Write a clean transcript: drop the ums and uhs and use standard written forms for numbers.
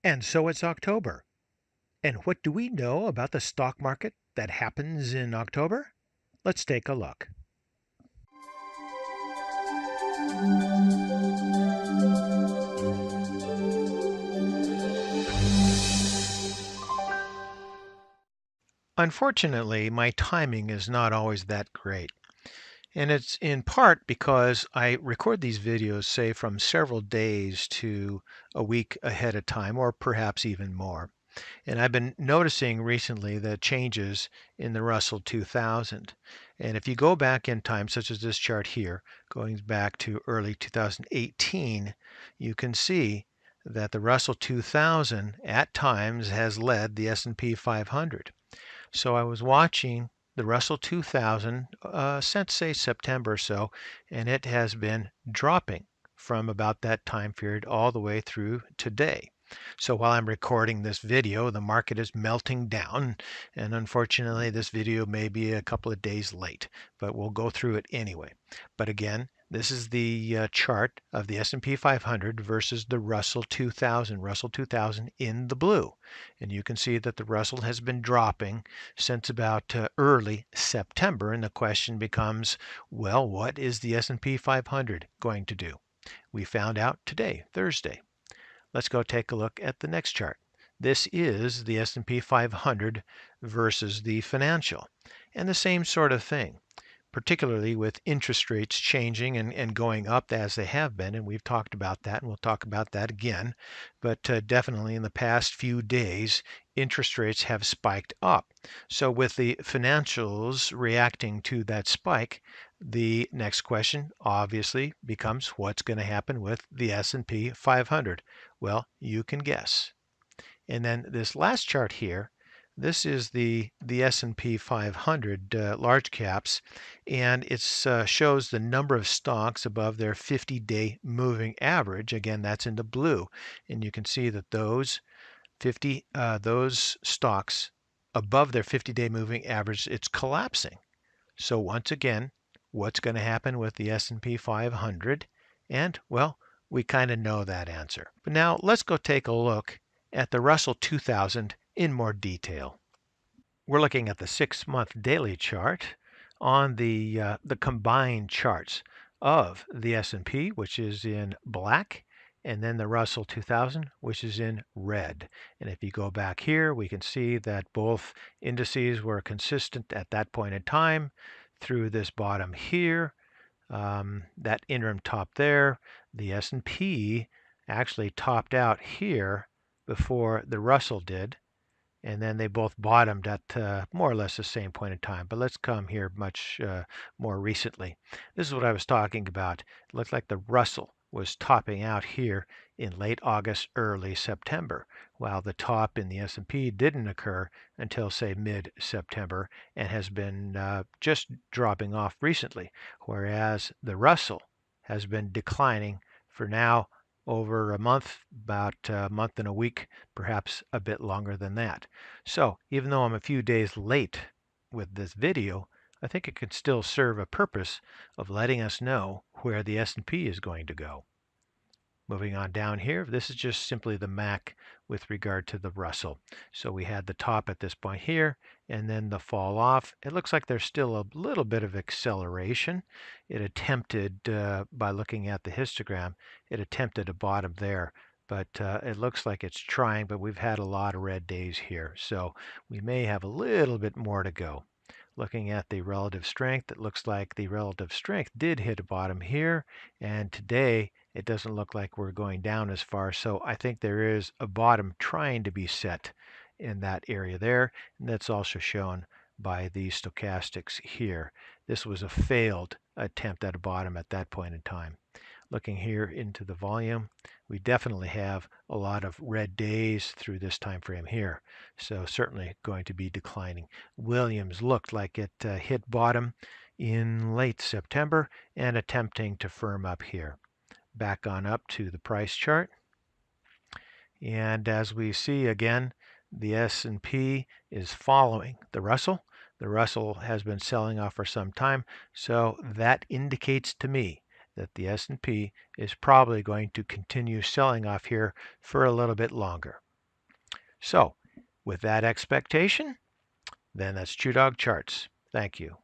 And so it's October. And what do we know about the stock market that happens in October? Let's take a look. Unfortunately, my timing is not always that great. And it's in part because I record these videos, say, from several days to a week ahead of time, or perhaps even more. And I've been noticing recently the changes in the Russell 2000. And if you go back in time, such as this chart here, going back to early 2018, you can see that the Russell 2000 at times has led the S&P 500. So I was watching the Russell 2000 since, say, September or so, and it has been dropping from about that time period all the way through today. So while I'm recording this video, the market is melting down, and unfortunately this video may be a couple of days late, but we'll go through it anyway. But again, this is the chart of the S&P 500 versus the Russell 2000, Russell 2000 in the blue. And you can see that the Russell has been dropping since about early September, and the question becomes, well, what is the S&P 500 going to do? We found out today, Thursday. Let's go take a look at the next chart. This is the S&P 500 versus the financial, and the same sort of thing, particularly with interest rates changing and going up as they have been, and we've talked about that, and we'll talk about that again. But definitely in the past few days, interest rates have spiked up. So with the financials reacting to that spike, the next question obviously becomes what's going to happen with the S&P 500? Well, you can guess. And then this last chart here, this is the S&P 500 large caps, and it shows the number of stocks above their 50-day moving average. Again, that's in the blue, and you can see that those stocks above their 50-day moving average, it's collapsing. So once again, what's going to happen with the S&P 500? And well, we kind of know that answer. But now let's go take a look at the Russell 2000 in more detail. We're looking at the 6-month daily chart on the combined charts of the S&P, which is in black, and then the Russell 2000, which is in red. And if you go back here, we can see that both indices were consistent at that point in time through this bottom here. That interim top there, the S&P actually topped out here before the Russell did, and then they both bottomed at more or less the same point in time. But let's come here much more recently. This is what I was talking about. It looked like the Russell was topping out here in late August, early September, while the top in the S&P didn't occur until, say, mid-September and has been just dropping off recently, whereas the Russell has been declining for now over a month, about a month and a week, perhaps a bit longer than that. So even though I'm a few days late with this video, I think it could still serve a purpose of letting us know where the S&P is going to go. Moving on down here, this is just simply the MAC with regard to the Russell. So we had the top at this point here, and then the fall off. It looks like there's still a little bit of acceleration. It attempted, by looking at the histogram, it attempted a bottom there, but it looks like it's trying, but we've had a lot of red days here. So we may have a little bit more to go. Looking at the relative strength, it looks like the relative strength did hit a bottom here, and today it doesn't look like we're going down as far. So I think there is a bottom trying to be set in that area there, and that's also shown by the stochastics here. This was a failed attempt at a bottom at that point in time. Looking here into the volume, we definitely have a lot of red days through this time frame here, so certainly going to be declining. Williams looked like it hit bottom in late September and attempting to firm up here. Back on up to the price chart, and as we see again, the S&P is following the Russell. The Russell has been selling off for some time, so that indicates to me that the S&P is probably going to continue selling off here for a little bit longer. So with that expectation, then that's ChewDog Charts. Thank you.